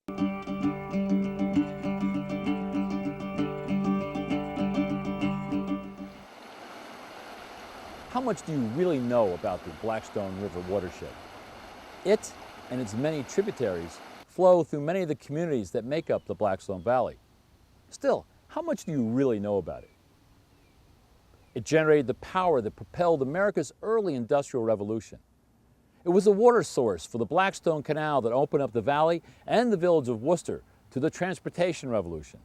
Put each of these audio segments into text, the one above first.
How much do you really know about the Blackstone River Watershed? It and its many tributaries flow through many of the communities that make up the Blackstone Valley. Still, how much do you really know about it? It generated the power that propelled America's early industrial revolution. It was the water source for the Blackstone Canal that opened up the valley and the village of Worcester to the transportation revolution.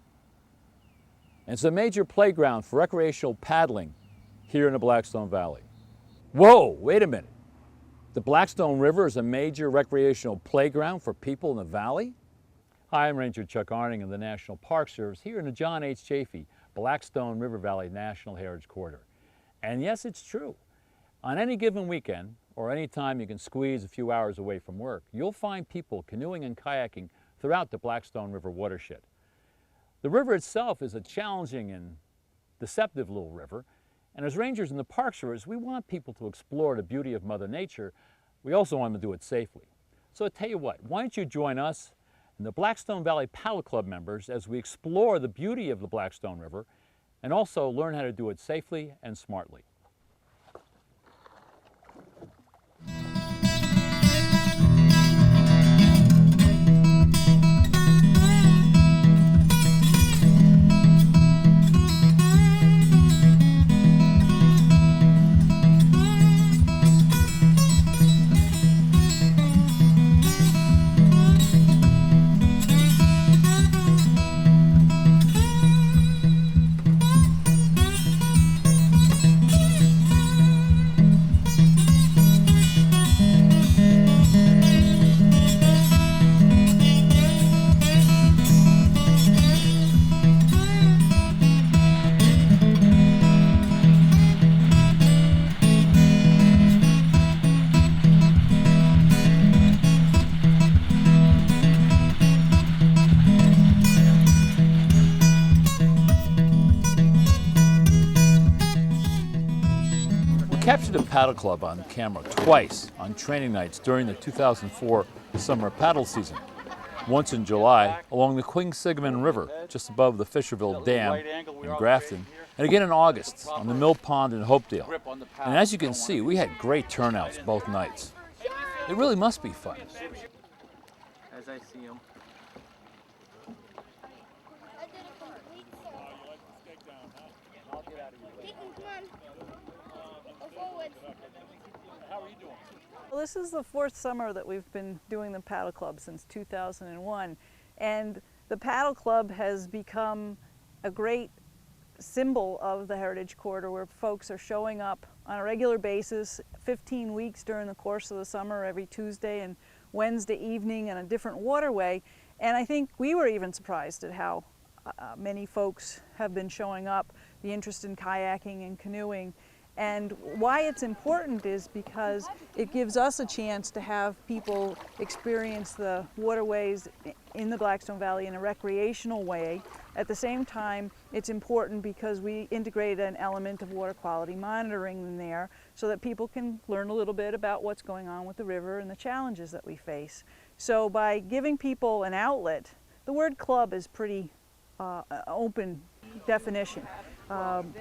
And it's a major playground for recreational paddling here in the Blackstone Valley. Whoa, wait a minute. The Blackstone River is a major recreational playground for people in the valley? Hi, I'm Ranger Chuck Arning of the National Park Service here in the John H. Chafee Blackstone River Valley National Heritage Corridor. And yes, it's true. On any given weekend, or any time you can squeeze a few hours away from work, you'll find people canoeing and kayaking throughout the Blackstone River Watershed. The river itself is a challenging and deceptive little river, and as rangers in the Park Service, we want people to explore the beauty of Mother Nature. We also want them to do it safely. So I tell you what, why don't you join us and the Blackstone Valley Paddle Club members as we explore the beauty of the Blackstone River and also learn how to do it safely and smartly. Captured the Paddle Club on camera twice on training nights during the 2004 summer paddle season. Once in July along the Quinsigamond River just above the Fisherville Dam in Grafton, and again in August on the Mill Pond in Hopedale. And as you can see, we had great turnouts both nights. It really must be fun. As I see them. Well, this is the fourth summer that we've been doing the Paddle Club since 2001, and the Paddle Club has become a great symbol of the Heritage Corridor where folks are showing up on a regular basis, 15 weeks during the course of the summer, every Tuesday and Wednesday evening on a different waterway. And I think we were even surprised at how many folks have been showing up, the interest in kayaking and canoeing. And why it's important is because it gives us a chance to have people experience the waterways in the Blackstone Valley in a recreational way. At the same time, it's important because we integrate an element of water quality monitoring in there so that people can learn a little bit about what's going on with the river and the challenges that we face. So by giving people an outlet, the word club is pretty open definition.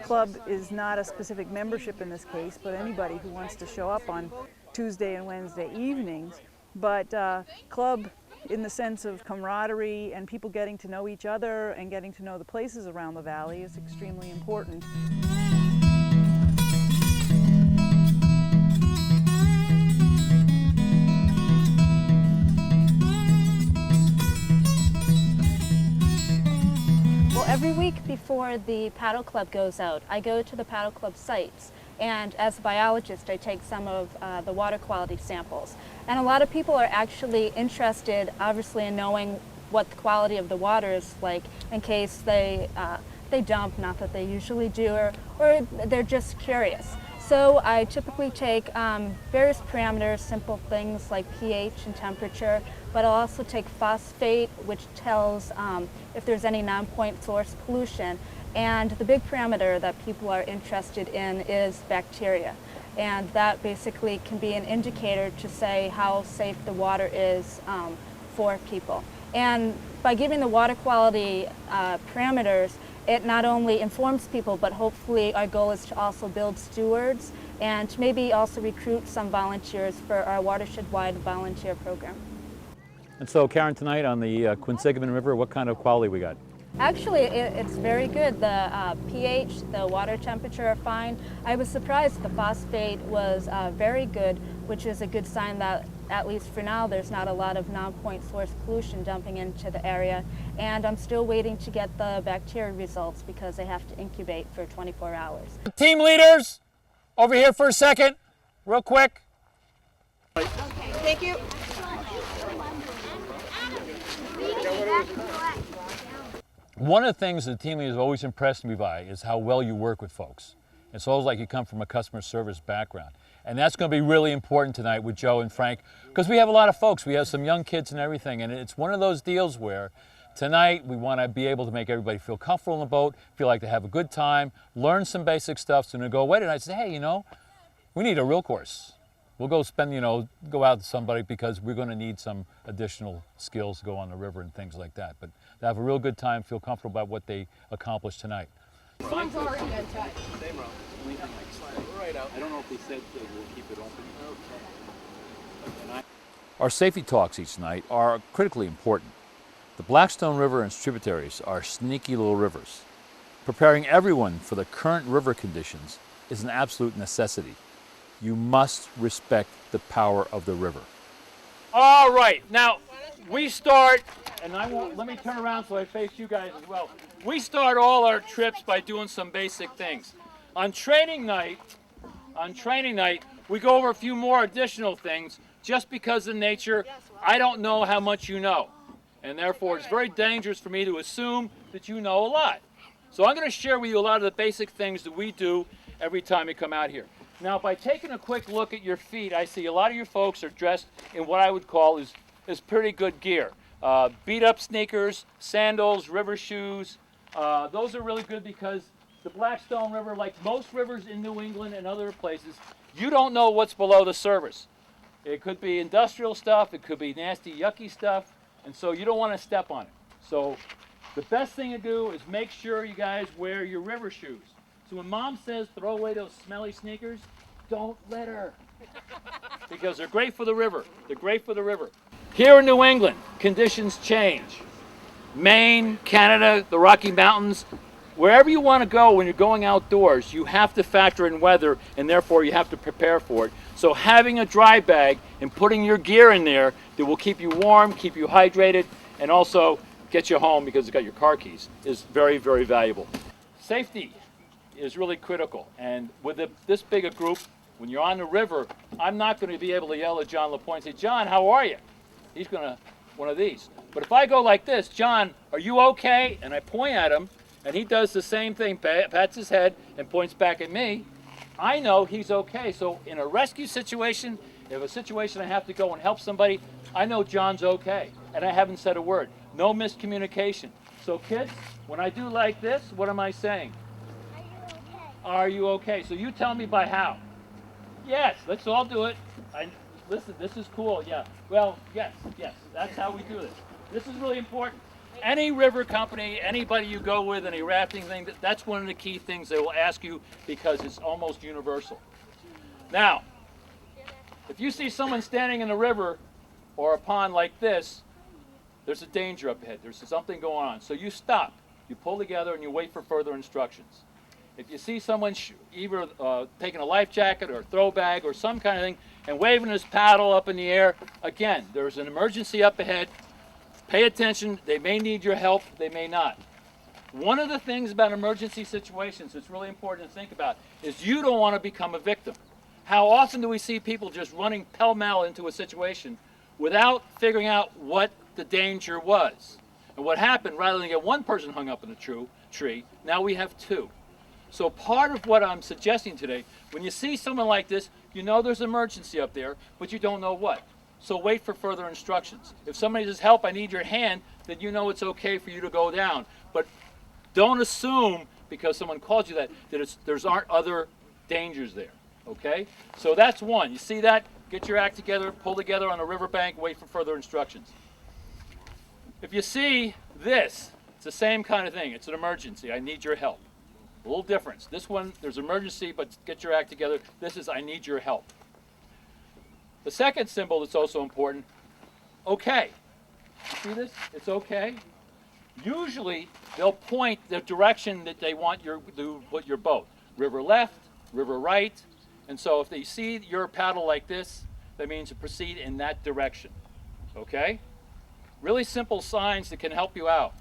Club is not a specific membership in this case, but anybody who wants to show up on Tuesday and Wednesday evenings. But club in the sense of camaraderie and people getting to know each other and getting to know the places around the valley is extremely important. Every week before the Paddle Club goes out, I go to the Paddle Club sites, and as a biologist I take some of the water quality samples. And a lot of people are actually interested, obviously, in knowing what the quality of the water is like in case they dump, not that they usually do, or they're just curious. So I typically take various parameters, simple things like pH and temperature, but I'll also take phosphate, which tells if there's any non-point source pollution. And the big parameter that people are interested in is bacteria. And that basically can be an indicator to say how safe the water is for people. And by giving the water quality parameters, it not only informs people, but hopefully our goal is to also build stewards and to maybe also recruit some volunteers for our watershed-wide volunteer program. And so, Karen, tonight on the Quinsigamond River, what kind of quality we got? Actually, it's very good. The pH, the water temperature are fine. I was surprised the phosphate was very good, which is a good sign that, at least for now, there's not a lot of non-point source pollution dumping into the area. And I'm still waiting to get the bacteria results because they have to incubate for 24 hours. Team leaders, over here for a second, real quick. Okay, thank you. One of the things that team leaders have always impressed me by is how well you work with folks. It's always like you come from a customer service background. And that's going to be really important tonight with Joe and Frank, because we have a lot of folks. We have some young kids and everything, and it's one of those deals where tonight we want to be able to make everybody feel comfortable in the boat, feel like they have a good time, learn some basic stuff, so when they go away tonight, say, hey, you know, we need a real course. We'll go spend, go out to somebody because we're going to need some additional skills to go on the river and things like that. But to have a real good time, feel comfortable about what they accomplished tonight. Mine's already untouched. Same route. Right out. I don't know if they said they will keep it open. Okay. Our safety talks each night are critically important. The Blackstone River and its tributaries are sneaky little rivers. Preparing everyone for the current river conditions is an absolute necessity. You must respect the power of the river. All right, now we start, and let me turn around so I face you guys as well. We start all our trips by doing some basic things. On training night, we go over a few more additional things just because of nature. I don't know how much you know, and therefore it's very dangerous for me to assume that you know a lot. So I'm going to share with you a lot of the basic things that we do every time we come out here. Now, by taking a quick look at your feet, I see a lot of you folks are dressed in what I would call is pretty good gear. Beat-up sneakers, sandals, river shoes. Those are really good because the Blackstone River, like most rivers in New England and other places, you don't know what's below the surface. It could be industrial stuff, it could be nasty, yucky stuff, and so you don't want to step on it. So the best thing to do is make sure you guys wear your river shoes. So when Mom says throw away those smelly sneakers, don't let her. Because they're great for the river. They're great for the river. Here in New England, conditions change. Maine, Canada, the Rocky Mountains, wherever you want to go when you're going outdoors, you have to factor in weather, and therefore you have to prepare for it. So having a dry bag and putting your gear in there that will keep you warm, keep you hydrated, and also get you home because it's got your car keys is very, very valuable. Safety is really critical, and with this big a group, when you're on the river, I'm not going to be able to yell at John LaPointe and say, John, how are you? He's going to, one of these. But if I go like this, John, are you okay? And I point at him, and he does the same thing, pats his head and points back at me, I know he's okay. So in a rescue situation, if a situation I have to go and help somebody, I know John's okay, and I haven't said a word. No miscommunication. So kids, when I do like this, what am I saying? Are you okay? So you tell me by how. Yes, let's all do it. Listen, this is cool, yeah. Well, yes, that's how we do this. This is really important. Any river company, anybody you go with, any rafting thing, that's one of the key things they will ask you because it's almost universal. Now, if you see someone standing in a river or a pond like this, there's a danger up ahead. There's something going on. So you stop, you pull together, and you wait for further instructions. If you see someone either taking a life jacket or a throw bag or some kind of thing and waving his paddle up in the air, again, there's an emergency up ahead. Pay attention. They may need your help. They may not. One of the things about emergency situations that's really important to think about is you don't want to become a victim. How often do we see people just running pell-mell into a situation without figuring out what the danger was? And what happened, rather than get one person hung up in a tree, now we have two. So part of what I'm suggesting today, when you see someone like this, you know there's an emergency up there, but you don't know what. So wait for further instructions. If somebody says, help, I need your hand, then you know it's okay for you to go down. But don't assume, because someone calls you that there aren't other dangers there, okay? So that's one. You see that? Get your act together, pull together on a riverbank, wait for further instructions. If you see this, it's the same kind of thing. It's an emergency. I need your help. A little difference. This one, there's emergency, but get your act together. This is I need your help. The second symbol that's also important, okay. You see this? It's okay. Usually, they'll point the direction that they want you to put your boat. River left, river right. And so if they see your paddle like this, that means to proceed in that direction. Okay? Really simple signs that can help you out.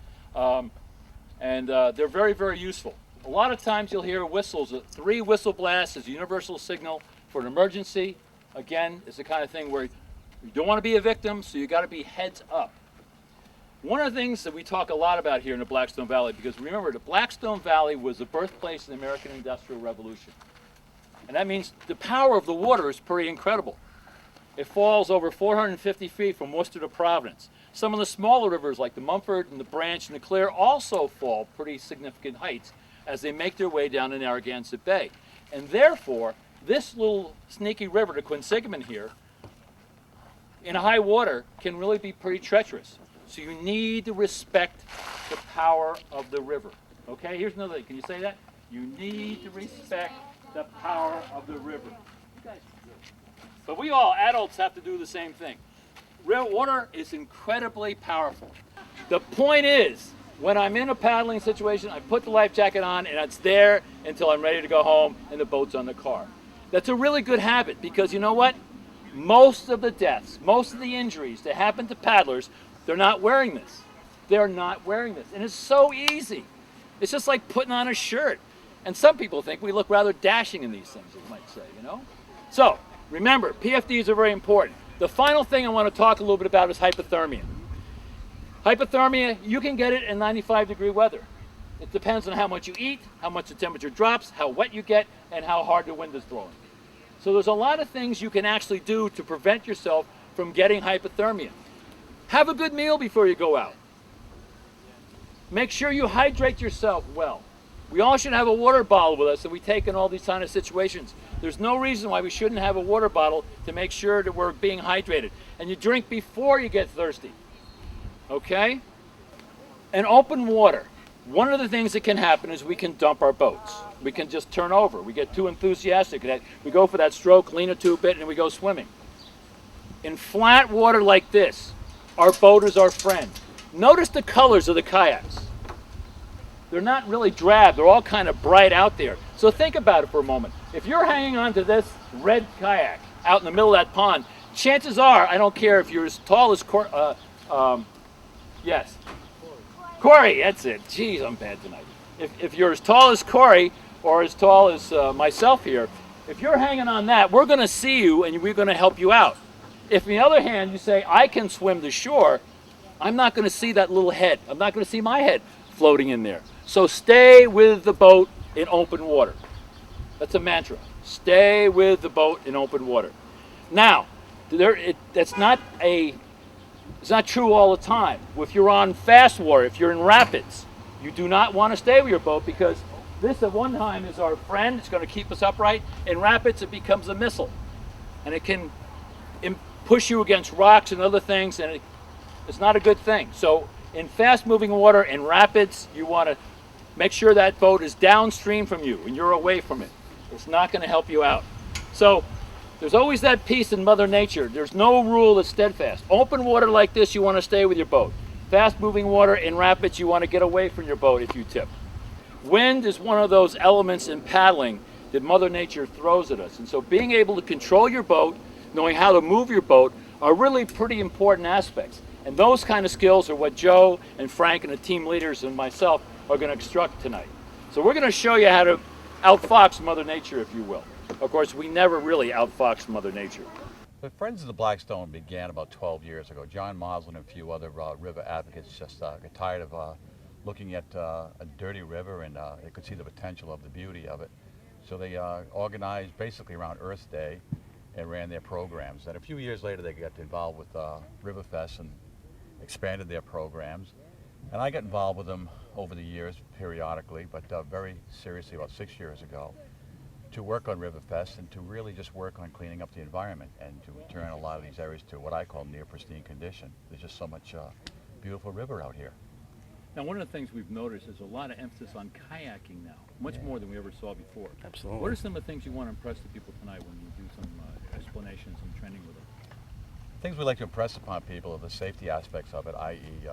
They're very, very useful. A lot of times you'll hear whistles. 3 whistle blasts is a universal signal for an emergency. Again, it's the kind of thing where you don't want to be a victim, so you got to be heads up. One of the things that we talk a lot about here in the Blackstone Valley, because remember, the Blackstone Valley was the birthplace of the American Industrial Revolution. And that means the power of the water is pretty incredible. It falls over 450 feet from Worcester to Providence. Some of the smaller rivers like the Mumford and the Branch and the Clear also fall pretty significant heights as they make their way down in Narragansett Bay. And therefore, this little sneaky river, the Quinsigamond here, in high water can really be pretty treacherous. So you need to respect the power of the river. Okay, here's another thing. Can you say that? You need to respect the power of the river. But we all, adults, have to do the same thing. Water is incredibly powerful. The point is, when I'm in a paddling situation, I put the life jacket on and it's there until I'm ready to go home and the boat's on the car. That's a really good habit because you know what? Most of the deaths, most of the injuries that happen to paddlers, they're not wearing this. They're not wearing this. And it's so easy. It's just like putting on a shirt. And some people think we look rather dashing in these things, you might say, you know? So, remember, PFDs are very important. The final thing I want to talk a little bit about is hypothermia. Hypothermia, you can get it in 95-degree weather. It depends on how much you eat, how much the temperature drops, how wet you get, and how hard the wind is blowing. So there's a lot of things you can actually do to prevent yourself from getting hypothermia. Have a good meal before you go out. Make sure you hydrate yourself well. We all should have a water bottle with us that we take in all these kind of situations. There's no reason why we shouldn't have a water bottle to make sure that we're being hydrated. And you drink before you get thirsty. Okay? And open water. One of the things that can happen is we can dump our boats. We can just turn over. We get too enthusiastic. We go for that stroke, lean it too bit, and we go swimming. In flat water like this, our boat is our friend. Notice the colors of the kayaks. They're not really drab. They're all kind of bright out there. So think about it for a moment. If you're hanging on to this red kayak out in the middle of that pond, chances are, I don't care if you're as tall as Corey, that's it. Jeez, I'm bad tonight. If you're as tall as Corey or as tall as myself here, if you're hanging on that, we're going to see you and we're going to help you out. If on the other hand you say, I can swim to shore, I'm not going to see that little head. I'm not going to see my head floating in there. So stay with the boat in open water. That's a mantra. Stay with the boat in open water. Now, it's not true all the time. If you're on fast water, if you're in rapids, you do not want to stay with your boat because this at one time is our friend. It's going to keep us upright. In rapids, it becomes a missile. And it can push you against rocks and other things, and it's not a good thing. So in fast-moving water, in rapids, you want to make sure that boat is downstream from you and you're away from it. It's not going to help you out. So there's always that piece in Mother Nature. There's no rule that's steadfast. Open water like this, you want to stay with your boat. Fast-moving water in rapids, you want to get away from your boat if you tip. Wind is one of those elements in paddling that Mother Nature throws at us. And so being able to control your boat, knowing how to move your boat, are really pretty important aspects. And those kind of skills are what Joe and Frank and the team leaders and myself are going to instruct tonight. So we're going to show you how to outfox Mother Nature, if you will. Of course, we never really outfox Mother Nature. The Friends of the Blackstone began about 12 years ago. John Moslin and a few other river advocates just got tired of looking at a dirty river, and they could see the potential of the beauty of it. So they organized basically around Earth Day and ran their programs. And a few years later, they got involved with Riverfest and expanded their programs. And I got involved with them over the years periodically, but very seriously about 6 years ago, to work on Riverfest and to really just work on cleaning up the environment and to return a lot of these areas to what I call near pristine condition. There's just so much beautiful river out here. Now, one of the things we've noticed is a lot of emphasis on kayaking now, much more than we ever saw before. Absolutely. What are some of the things you want to impress the people tonight when you do some explanations and training with them? Things we like to impress upon people are the safety aspects of it, i.e.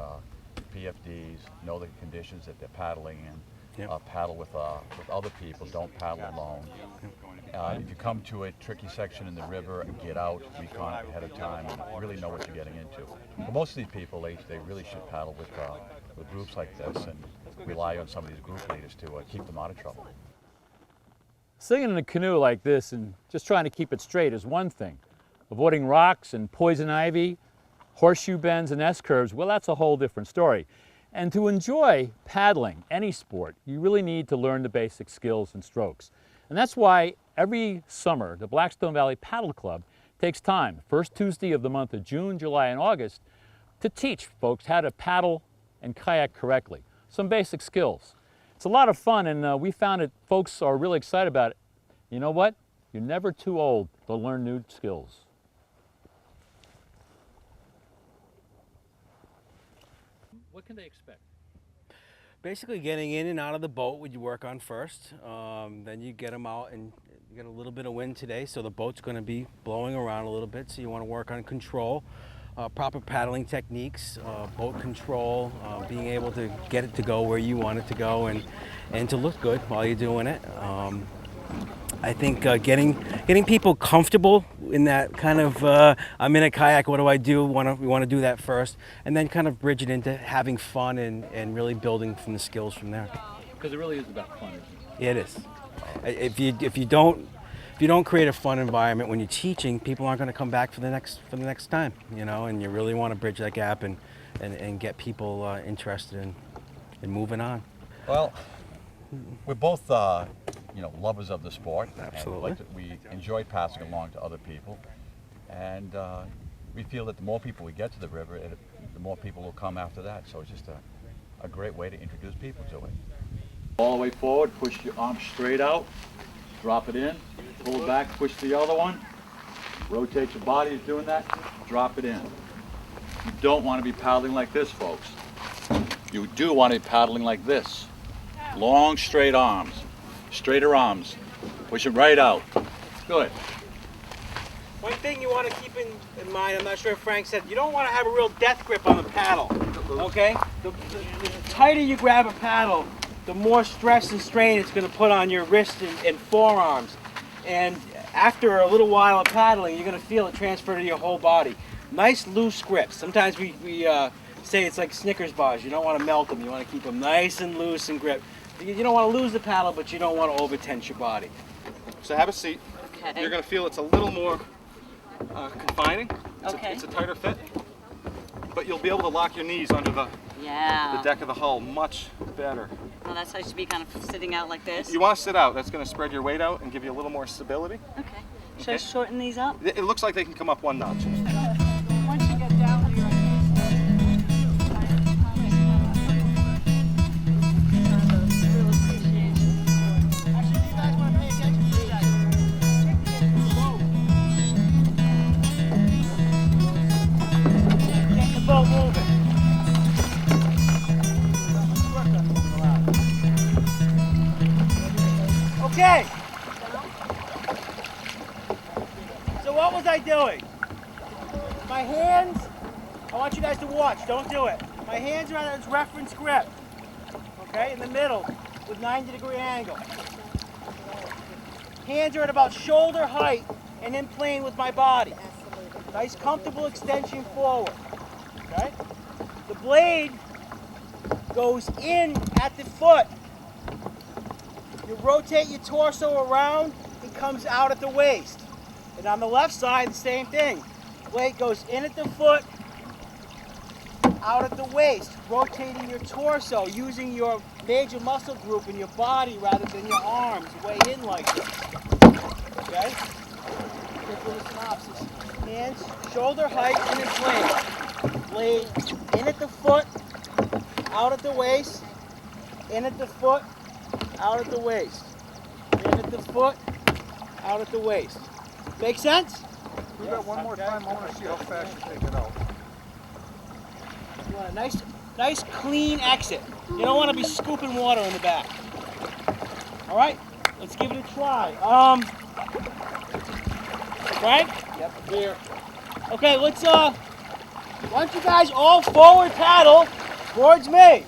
PFDs, know the conditions that they're paddling in, Yep. paddle with other people, don't paddle alone. If you come to a tricky section in the river, get out, recon ahead of time, and really know what you're getting into. But most of these people, they really should paddle with groups like this and rely on some of these group leaders to keep them out of trouble. Singing in a canoe like this and just trying to keep it straight is one thing. Avoiding rocks and poison ivy, horseshoe bends and S-curves, well, that's a whole different story. And to enjoy paddling, any sport, you really need to learn the basic skills and strokes. And that's why every summer, the Blackstone Valley Paddle Club takes time, first Tuesday of the month of June, July, and August, to teach folks how to paddle and kayak correctly. Some basic skills. It's a lot of fun, and we found that folks are really excited about it. You know what? You're never too old to learn new skills. What can they expect? Basically getting in and out of the boat would you work on first. Then you get them out, and you get a little bit of wind today, so the boat's going to be blowing around a little bit, so you want to work on control, proper paddling techniques, boat control, being able to get it to go where you want it to go, and to look good while you're doing it. I think getting people comfortable in that kind of, I'm in a kayak, what do I do? We want to do that first, and then kind of bridge it into having fun and really building from the skills from there. Because it really is about fun, isn't it? It is. If you don't create a fun environment when you're teaching, people aren't going to come back for the next time, you know. And you really want to bridge that gap and get people interested in moving on. Well, we're both lovers of the sport. Absolutely. And we enjoy passing along to other people, and we feel that the more people we get to the river, the more people will come after that. So it's just a great way to introduce people to it. All the way forward, push your arms straight out, drop it in, pull it back, push the other one, rotate your body as doing that, drop it in. You don't want to be paddling like this, folks. You do want to be paddling like this. Long, straight arms, straighter arms. Push it right out. Good. One thing you want to keep in mind, I'm not sure if Frank said, you don't want to have a real death grip on the paddle, okay? The tighter you grab a paddle, the more stress and strain it's going to put on your wrist and forearms. And after a little while of paddling, you're going to feel it transfer to your whole body. Nice loose grips. Sometimes we say it's like Snickers bars. You don't want to melt them. You want to keep them nice and loose and grip. You don't want to lose the paddle, but you don't want to over-tense your body. So have a seat. Okay. You're going to feel it's a little more confining. Okay. It's a tighter fit. But you'll be able to lock your knees under the deck of the hull much better. Well, that's how you should be, kind of sitting out like this. You want to sit out. That's going to spread your weight out and give you a little more stability. Okay. Should I shorten these up? It looks like they can come up one notch. Once you get down to your Get the boat moving. Okay. So what was I doing? My hands, I want you guys to watch, don't do it. My hands are at its reference grip, okay, in the middle with 90-degree angle. Hands are at about shoulder height and in plane with my body. Nice comfortable extension forward, okay? The blade goes in at the foot. You rotate your torso around and comes out at the waist. And on the left side, the same thing. Blade goes in at the foot, out at the waist, rotating your torso, using your major muscle group in your body rather than your arms, way in like this. Okay? Quick little synopsis. Hands, shoulder height, and in plane. Blade in at the foot, out at the waist, in at the foot, out at the waist. In at the foot, out at the waist. Make sense? Do that one more time. I want to see how fast you take it out. want a nice clean exit. You don't want to be scooping water in the back. All right, let's give it a try. Right? Yep, here. Okay, let's why don't you guys all forward paddle towards me?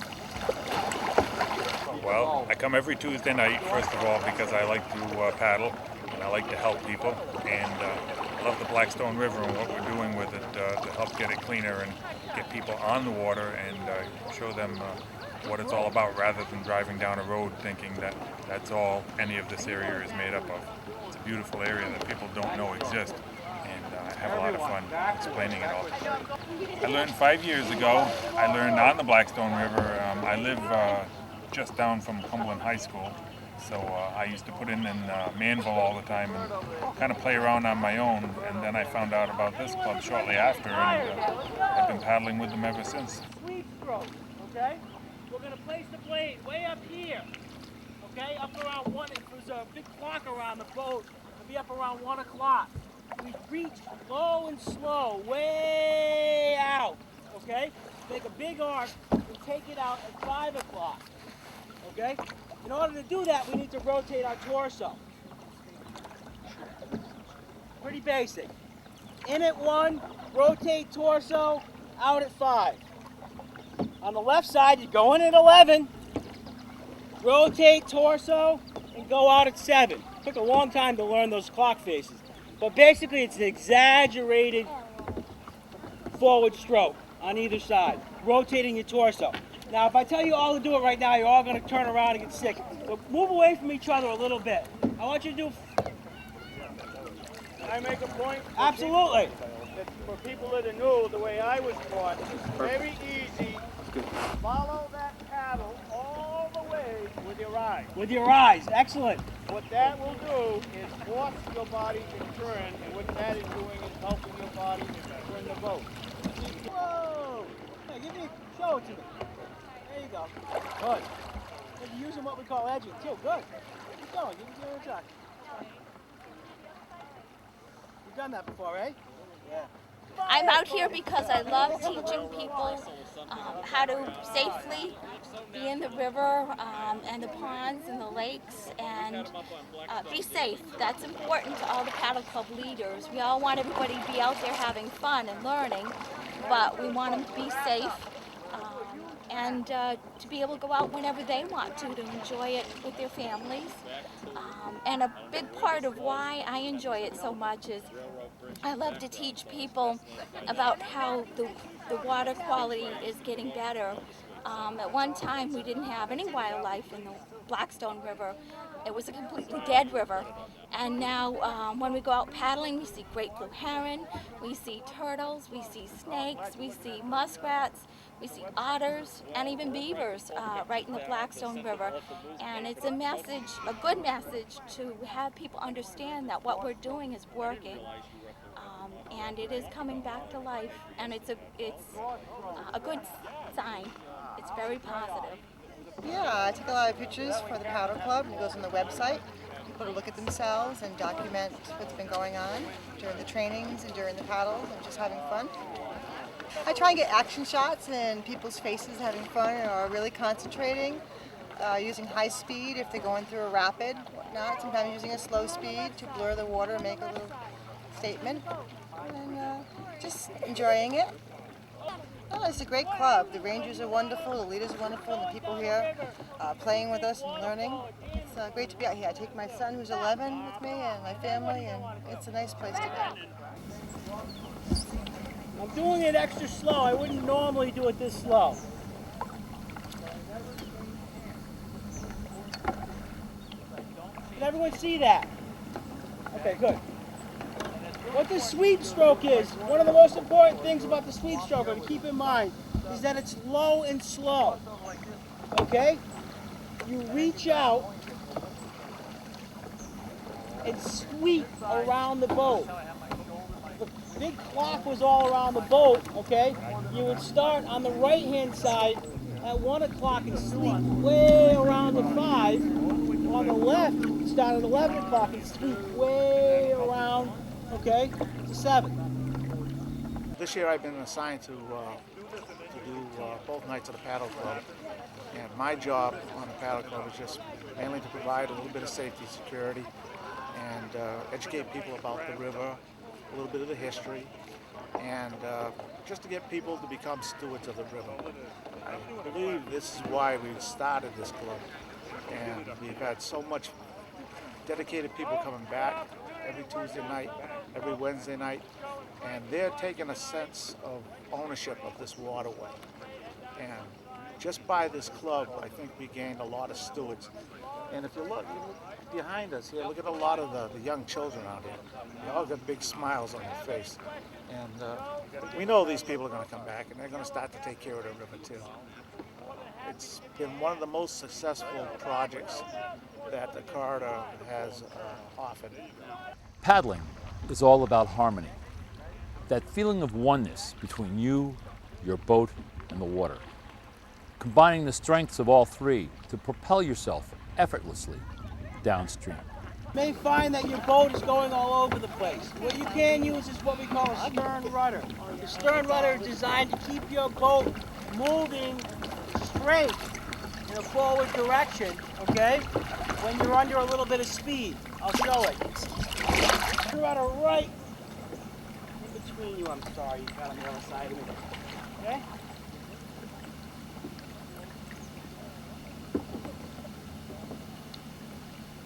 Well, I come every Tuesday night, first of all, because I like to paddle and I like to help people, and I love the Blackstone River and what we're doing with it to help get it cleaner and get people on the water and show them what it's all about, rather than driving down a road thinking that that's all any of this area is made up of. It's a beautiful area that people don't know exists, and I have a lot of fun explaining it all. I learned 5 years ago. I learned on the Blackstone River. I live just down from Cumberland High School, so I used to put in Manville all the time and kind of play around on my own, and then I found out about this club shortly after, and I've been paddling with them ever since. Sweep stroke, okay? We're going to place the blade way up here, okay? Up around 1, if there's a big clock around the boat, it'll be up around 1 o'clock. We reach low and slow, way out, okay? Make a big arc and take it out at 5 o'clock. Okay? In order to do that, we need to rotate our torso. Pretty basic. In at 1, rotate torso, out at 5. On the left side, you go in at 11, rotate torso, and go out at 7. Took a long time to learn those clock faces. But basically, it's an exaggerated forward stroke on either side, rotating your torso. Now, if I tell you all to do it right now, you're all going to turn around and get sick. But move away from each other a little bit. I want you to do... Can I make a point? Absolutely. For people that are new, the way I was taught, it's very easy. Follow that paddle all the way with your eyes. With your eyes. Excellent. What that will do is force your body to turn, and what that is doing is helping your body to turn the boat. Whoa! Hey, show it to me. There you go. Good. You're using what we call edging too. Good. Keep going. Give it a try. You've done that before, eh? Yeah. I'm out here because I love teaching people how to safely be in the river and the ponds and the lakes and be safe. That's important to all the paddle club leaders. We all want everybody to be out there having fun and learning, but we want them to be safe and to be able to go out whenever they want to enjoy it with their families. And a big part of why I enjoy it so much is I love to teach people about how the water quality is getting better. At one time we didn't have any wildlife in the Blackstone River. It was a completely dead river. And now when we go out paddling, we see great blue heron, we see turtles, we see snakes, we see muskrats, we see otters, and even beavers right in the Blackstone River. And it's a message, a good message, to have people understand that what we're doing is working. And it is coming back to life, and it's a good sign. It's very positive. Yeah, I take a lot of pictures for the Paddle Club, and it goes on the website. People to look at themselves and document what's been going on during the trainings and during the paddles and just having fun. I try and get action shots and people's faces having fun or really concentrating, using high speed if they're going through a rapid, whatnot. Sometimes using a slow speed to blur the water and make a little statement. And just enjoying it. Oh, it's a great club. The rangers are wonderful, the leaders are wonderful, and the people here playing with us and learning. It's great to be out here. I take my son who's 11 with me and my family, and it's a nice place to go. I'm doing it extra slow. I wouldn't normally do it this slow. Did everyone see that? Okay, good. What the sweep stroke is, one of the most important things about the sweep stroke to keep in mind is that it's low and slow. Okay? You reach out and sweep around the boat. If the big clock was all around the boat, okay, you would start on the right-hand side at 1 o'clock and sweep way around to 5. On the left, you would start at 11 o'clock and sweep way around, okay, to 7. This year I've been assigned to to do both nights of the paddle club. And my job on the paddle club is just mainly to provide a little bit of safety, security, and educate people about the river, a little bit of the history, and just to get people to become stewards of the river. I believe this is why we started this club, and we've had so much dedicated people coming back every Tuesday night, every Wednesday night, and they're taking a sense of ownership of this waterway. And just by this club, I think we gained a lot of stewards. And if you look behind us here, look at a lot of the young children out here. They all got big smiles on their face. And we know these people are going to come back, and they're going to start to take care of the river too. It's been one of the most successful projects that the corridor has offered. Paddling is all about harmony. That feeling of oneness between you, your boat, and the water. Combining the strengths of all three to propel yourself effortlessly downstream. You may find that your boat is going all over the place. What you can use is what we call a stern rudder. The stern rudder is designed to keep your boat moving straight in a forward direction, okay, when you're under a little bit of speed. I'll show it. The rudder right in between you. I'm sorry, you got on the other side of me. Okay?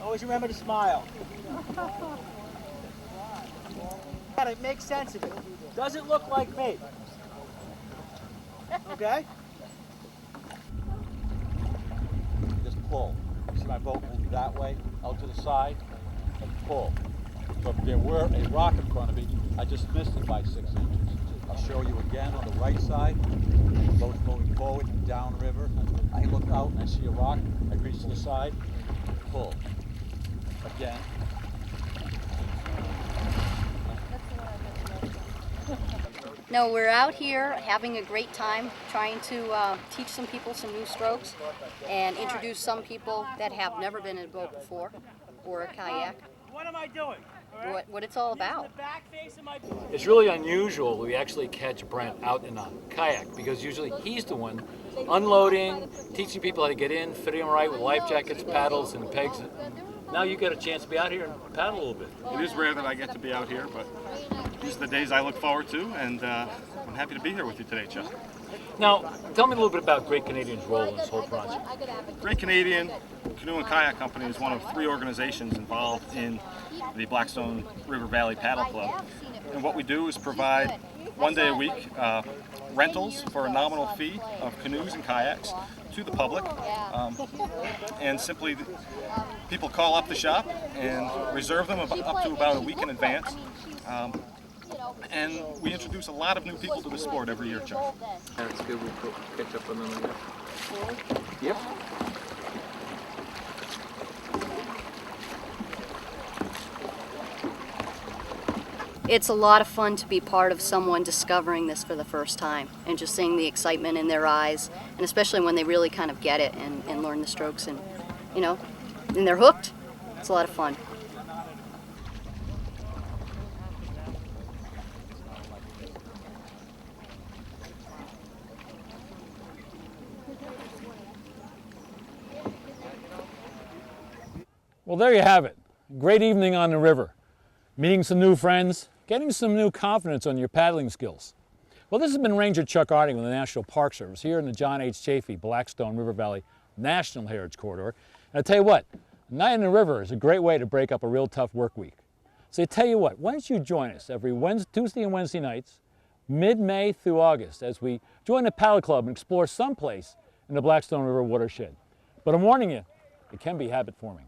Always remember to smile. Gotta make sense of it. Does it look like me? Okay? Just pull. See my boat move that way, out to the side, and pull. So if there were a rock in front of me, I just missed it by 6 inches. I'll show you again on the right side. The boat's moving forward, downriver. I look out and I see a rock. I reach to the side, pull. Again. No, we're out here having a great time trying to teach some people some new strokes and introduce some people that have never been in a boat before or a kayak. What am I doing? What it's all about. It's really unusual we actually catch Brent out in a kayak because usually he's the one unloading, teaching people how to get in, fitting them right with life jackets, paddles, and pegs. Now you get a chance to be out here and paddle a little bit. It is rare that I get to be out here, but these are the days I look forward to, and I'm happy to be here with you today, Chuck. Now, tell me a little bit about Great Canadian's role in this whole project. Great Canadian Canoe and Kayak Company is one of 3 organizations involved in the Blackstone River Valley Paddle Club. And what we do is provide 1 day a week rentals for a nominal fee of canoes and kayaks to the public. And simply people call up the shop and reserve them up to about a week in advance. And we introduce a lot of new people to the sport every year, Chuck. That's good. We picked up on them. Yep. It's a lot of fun to be part of someone discovering this for the first time and just seeing the excitement in their eyes, and especially when they really kind of get it and learn the strokes and, you know, and they're hooked. It's a lot of fun. Well, there you have it. Great evening on the river. Meeting some new friends, getting some new confidence on your paddling skills. Well, this has been Ranger Chuck Arding with the National Park Service here in the John H. Chafee Blackstone River Valley National Heritage Corridor. And I tell you what, a night in the river is a great way to break up a real tough work week. So I tell you what, why don't you join us every Tuesday and Wednesday nights, mid-May through August, as we join the paddle club and explore someplace in the Blackstone River Watershed. But I'm warning you, it can be habit forming.